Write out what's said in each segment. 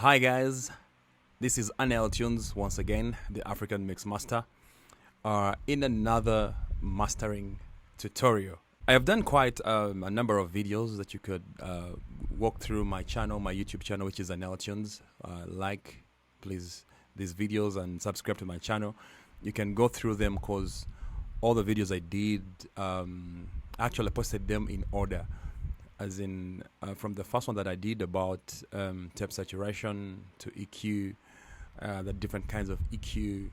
Hi guys, this is Anel Tunes once again, the African Mix Master, in another mastering tutorial. I have done quite a number of videos that you could walk through my channel, my YouTube channel, which is Anel Tunes. Like, please, these videos and subscribe to my channel. You can go through them because all the videos I did, actually I posted them in order. As in, from the first one that I did about tape saturation to EQ, the different kinds of EQ,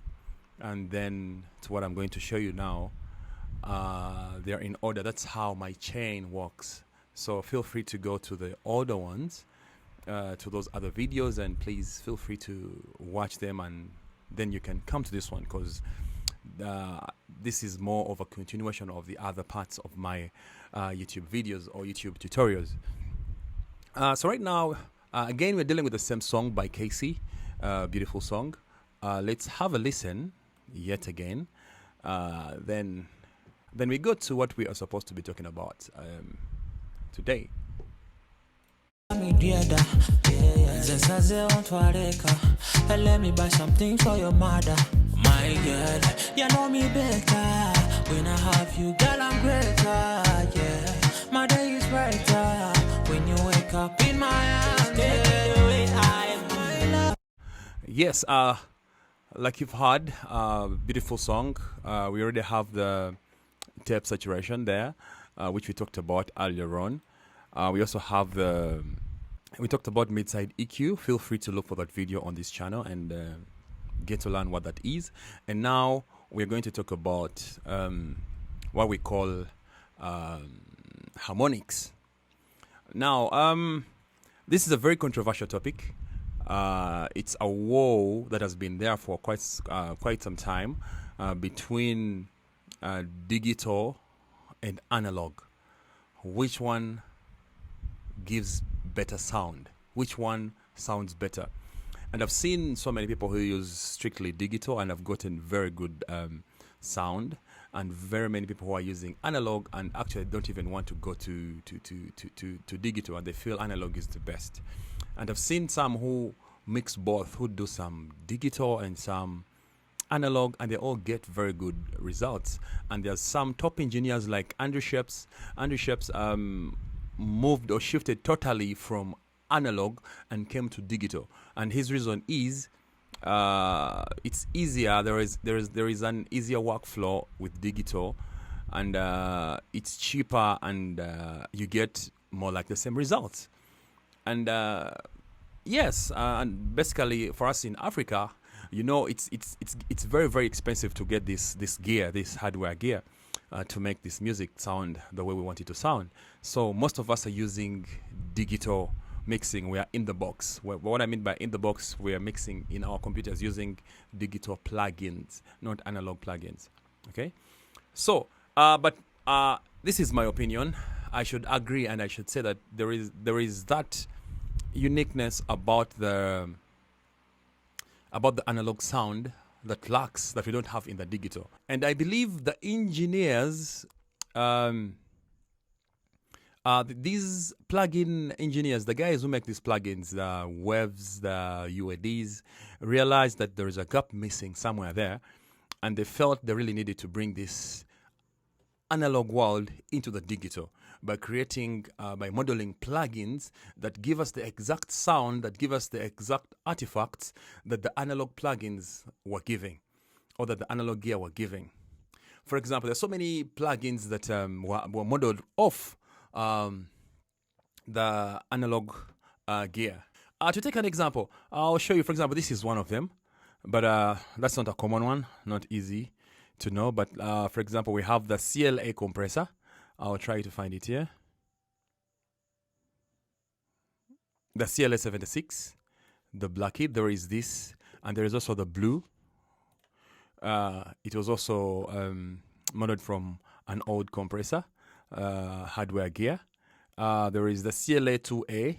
and then to what I'm going to show you now, they're in order. That's how my chain works. So feel free to go to the older ones, to those other videos, and please feel free to watch them, and then you can come to this one because this is more of a continuation of the other parts of my YouTube videos or YouTube tutorials. So right now, again, we're dealing with the same song by Casey, beautiful song. Let's have a listen yet again. Then we go to what we are supposed to be talking about today. Let me buy something for your mother. My girl, you know me better. When I have you, girl, I'm greater. Yeah, my day is brighter when you wake up in my arms. Yeah. Yes, like you've heard, beautiful song. We already have the tape saturation there, which we talked about earlier on. We also have we talked about mid-side EQ. Feel free to look for that video on this channel and get to learn what that is. And now we're going to talk about what we call harmonics. Now, this is a very controversial topic. It's a war that has been there for quite some time between digital and analog. Which one gives better sound? Which one sounds better? And I've seen so many people who use strictly digital and have gotten very good sound, and very many people who are using analog and actually don't even want to go to digital, and they feel analog is the best. And I've seen some who mix both, who do some digital and some analog, and they all get very good results. And there's some top engineers like Andrew Shepes. Andrew Shepes moved or shifted totally from analog and came to digital, and his reason is it's easier. There is an easier workflow with digital, and it's cheaper, and you get more like the same results. And yes, and basically for us in Africa, you know, it's very, very expensive to get this gear, this hardware gear, to make this music sound the way we want it to sound. So most of us are using digital mixing. We are in the box. What I mean by in the box, we are mixing in our computers using digital plugins, not analog plugins. Okay, so but this is my opinion. I should agree, and I should say that there is that uniqueness about the analog sound that lacks, that we don't have in the digital. And I believe the engineers, these plugin engineers, the guys who make these plugins, the Waves, the UADs, realized that there is a gap missing somewhere there, and they felt they really needed to bring this analog world into the digital by creating, by modeling plugins that give us the exact sound, that give us the exact artifacts that the analog plugins were giving, or that the analog gear were giving. For example, there's so many plugins that were modeled off the analog gear. To take an example, I'll show you. For example, this is one of them, but that's not a common one, not easy to know. But for example, we have the CLA compressor. I'll try to find it here. The CLA 76, the black kit. There is this, and there is also the blue. It was also modeled from an old compressor hardware gear. There is the CLA 2A,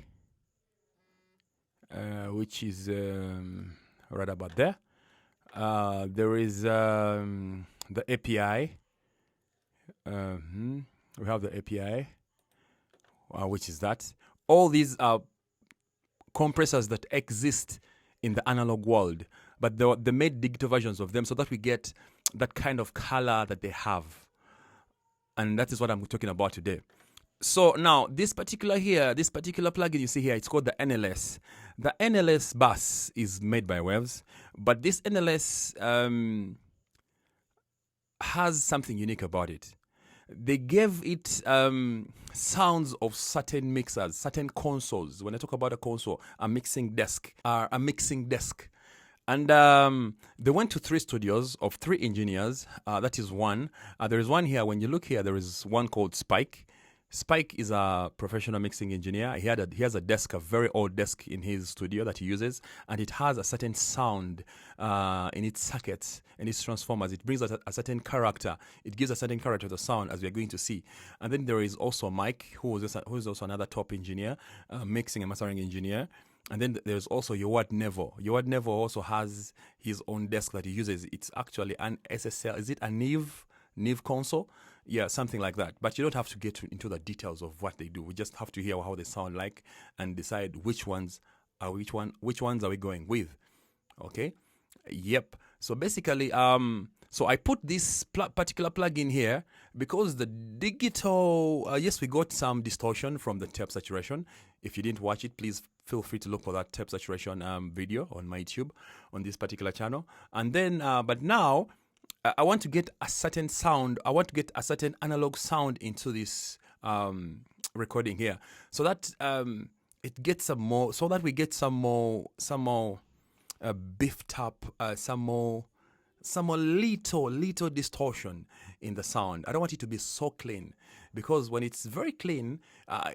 which is right about there. There is the API. We have the API, which is that. All these are compressors that exist in the analog world, but they made digital versions of them so that we get that kind of color that they have. And that is what I'm talking about today. So now this particular plugin you see here, it's called the NLS. The NLS bus is made by Waves, but this NLS has something unique about it. They gave it sounds of certain mixers, certain consoles. When I talk about a console, a mixing desk. And they went to 3 studios of 3 engineers. That is one. There is one here. When you look here, there is one called Spike. Spike is a professional mixing engineer. He has a desk, a very old desk in his studio that he uses, and it has a certain sound in its circuits and its transformers. It brings a certain character. It gives a certain character to the sound, as we are going to see. And then there is also Mike, who is also another top engineer, mixing and mastering engineer. And then there's also Yowad Nevo. Yowad Nevo also has his own desk that he uses. It's actually an SSL. Is it a Neve console? Yeah, something like that. But you don't have to get into the details of what they do. We just have to hear how they sound like and decide which ones are we going with. Okay? Yep. So basically, so I put this particular plugin here because the digital, yes, we got some distortion from the tape saturation. If you didn't watch it, please feel free to look for that tape saturation video on my YouTube on this particular channel. And then, but now, I want to get a certain sound. I want to get a certain analog sound into this recording here, so that it gets some more. So that we get some more beefed up, some more little distortion in the sound. I don't want it to be so clean, because when it's very clean,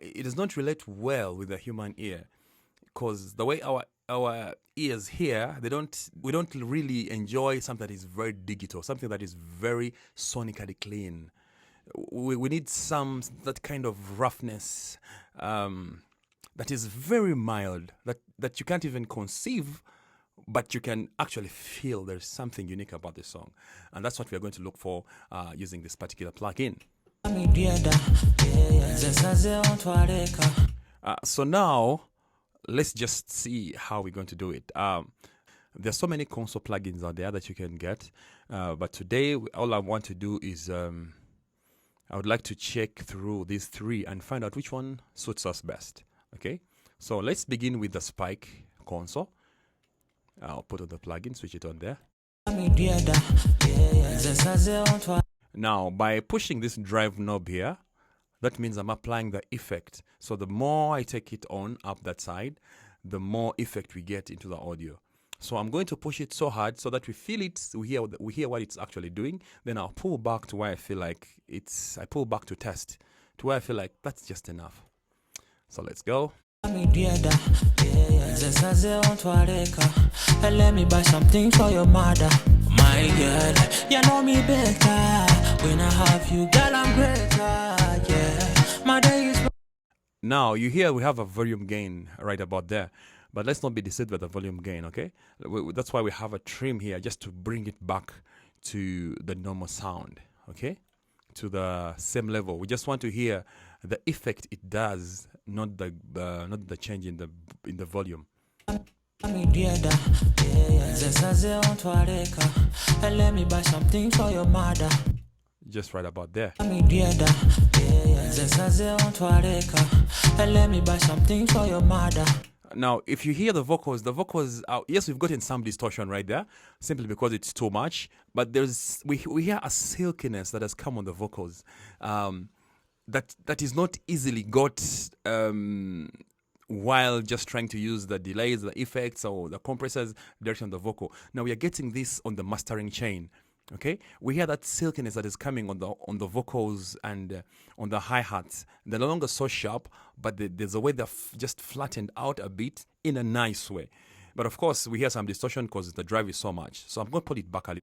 it does not relate well with the human ear, because the way our ears hear, we don't really enjoy something that is very digital, something that is very sonically clean. We need that kind of roughness that is very mild, that you can't even conceive, but you can actually feel there's something unique about this song. And that's what we're going to look for using this particular plugin. So now, let's just see how we're going to do it. There's so many console plugins out there that you can get, but today all I want to do is I would like to check through these 3 and find out which one suits us best. Okay, so let's begin with the Spike console. I'll put on the plugin, switch it on there. Now, by pushing this drive knob here, that means I'm applying the effect. So the more I take it on up that side, the more effect we get into the audio. So I'm going to push it so hard so that we feel it, we hear what it's actually doing. Then I'll pull back to where I feel like I pull back to test, to where I feel like that's just enough. So let's go. Let me buy something for your mother. My girl, you know me better. When I have you, girl, I'm greater. Yeah, my day is. Now you hear we have a volume gain right about there, but let's not be deceived by the volume gain. Okay, that's why we have a trim here, just to bring it back to the normal sound. Okay, to the same level. We just want to hear the effect it does, not the change in the volume. Let me buy something for your mother. Just right about there. Let me buy something for your mother. Now, if you hear the vocals, yes, we've gotten some distortion right there, simply because it's too much. But we hear a silkiness that has come on the vocals, that is not easily got while just trying to use the delays, the effects, or the compressors directly on the vocal. Now we are getting this on the mastering chain. Okay, we hear that silkiness that is coming on the vocals and on the hi-hats. They're no longer so sharp, but there's a way they're just flattened out a bit in a nice way. But of course, we hear some distortion because the drive is so much. So I'm going to put it back a little.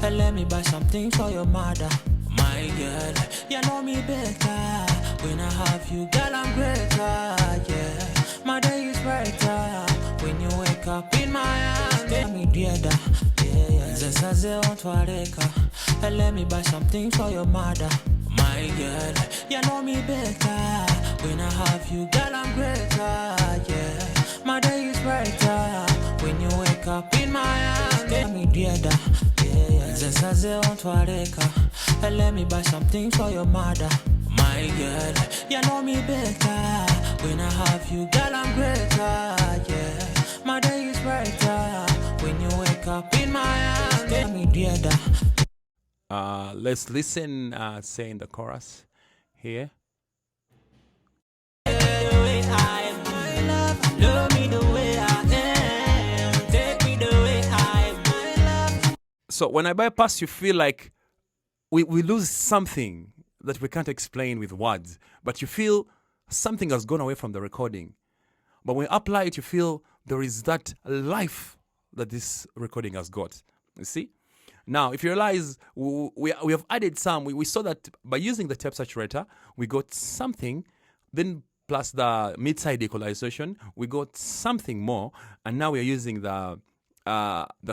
Let me buy something for your mother. My girl, you know me better. When I have you, girl, I'm greater. Yeah, my day is brighter when you wake up in my arms. Let me buy something for your mother. My my girl. You know me better. When I have you, girl, I'm greater. Yeah, my day is brighter. When you wake up in my arms, tell me dear. Just as I want to let me buy something for your mother. My girl, you know me better. When I have you, girl, I'm greater. Yeah, my day is brighter. When you wake up in my arms, tell me dear. Let's listen, saying the chorus here. So when I bypass, you feel like we lose something that we can't explain with words, but you feel something has gone away from the recording. But when you apply it, you feel there is that life that this recording has got. You see? Now, if you realize we have added some, we saw that by using the tape saturator, we got something, then plus the mid-side equalization, we got something more, and now we are using the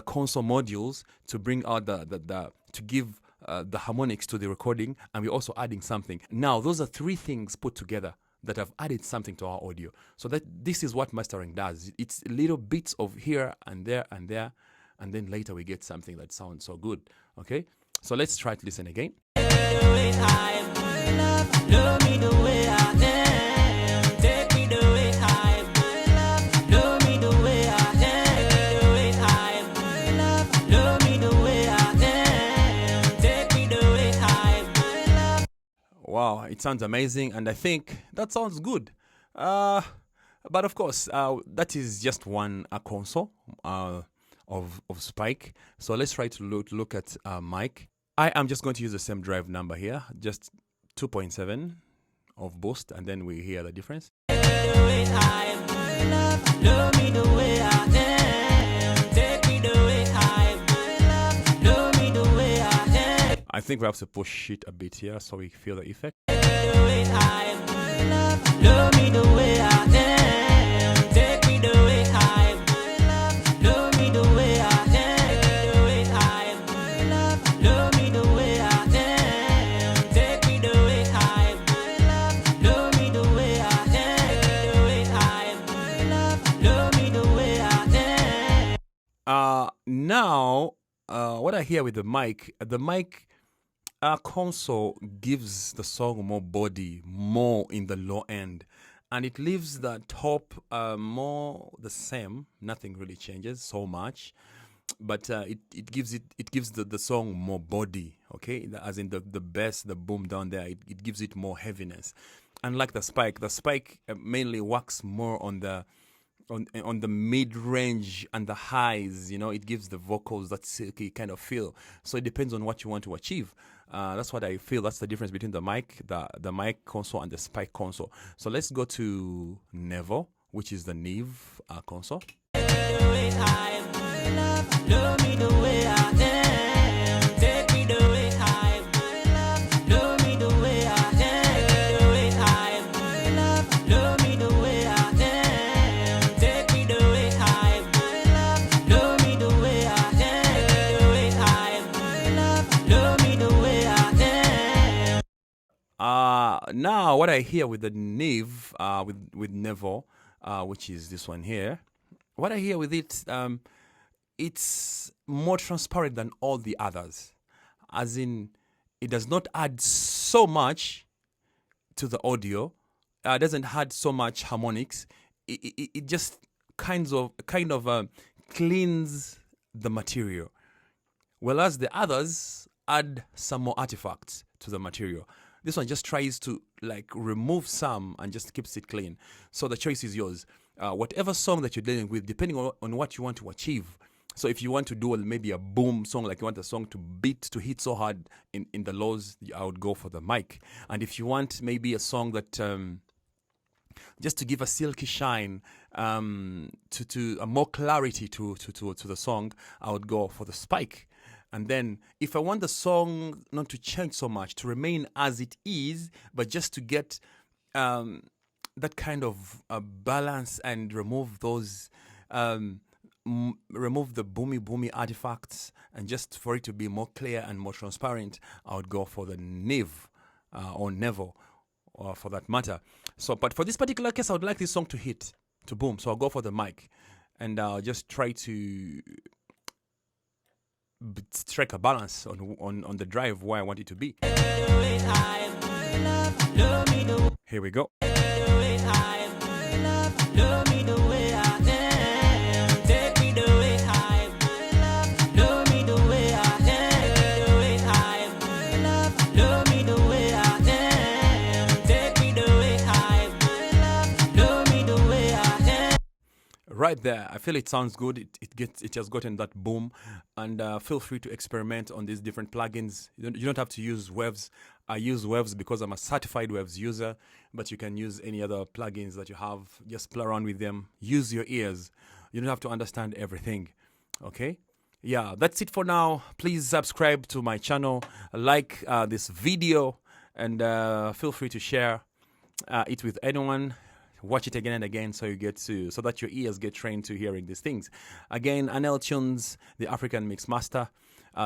console modules to bring out to give the harmonics to the recording, and we're also adding something. Now, those are three things put together that have added something to our audio. So that this is what mastering does. It's little bits of here and there and there, and then later we get something that sounds so good. Okay, so let's try to listen again. Wow, it sounds amazing, and I think that sounds good. But of course, that is just one console of Spike. So let's try to look at mic. I am just going to use the same drive number here, just 2.7 of boost, and then we hear the difference. I think we have to push it a bit here so we feel the effect. Now, what I hear with the mic console gives the song more body, more in the low end, and it leaves the top more the same. Nothing really changes so much, but it gives the song more body. Okay, as in the bass, the boom down there, it gives it more heaviness. Unlike the spike mainly works more on the mid-range and the highs. It gives the vocals that silky kind of feel. So it depends on what you want to achieve. That's what I feel. That's the difference between the mic console and the Spike console. So let's go to Nevo, which is the Neve console. Now, what I hear with the Neve, with Nevo, which is this one here, what I hear with it, it's more transparent than all the others. As in, it does not add so much to the audio. Doesn't add so much harmonics. It just kind of cleans the material. Whereas the others add some more artifacts to the material. This one just tries to remove some and just keeps it clean. So the choice is yours. Whatever song that you're dealing with, depending on what you want to achieve. So if you want to do maybe a boom song, like you want a song to hit so hard in the lows, I would go for the mic. And if you want maybe a song that just to give a silky shine, to a more clarity to the song, I would go for the Spike. And then if I want the song not to change so much, to remain as it is, but just to get that kind of balance and remove those, remove the boomy artifacts, and just for it to be more clear and more transparent, I would go for the Neve or Neville, or for that matter. So, but for this particular case, I would like this song to hit, to boom. So I'll go for the mic, and I'll just try to strike a balance on the drive where I want it to be. Here we go. Right there, I feel it sounds good. It has gotten that boom, and feel free to experiment on these different plugins. You don't have to use Waves. I use Waves because I'm a certified Waves user, but you can use any other plugins that you have. Just play around with them. Use your ears. You don't have to understand everything. Okay? Yeah, that's it for now. Please subscribe to my channel, like this video, and feel free to share it with anyone. Watch it again and again so that your ears get trained to hearing these things. Again, Anel Tunes, the African Mix Master.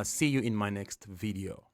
See you in my next video.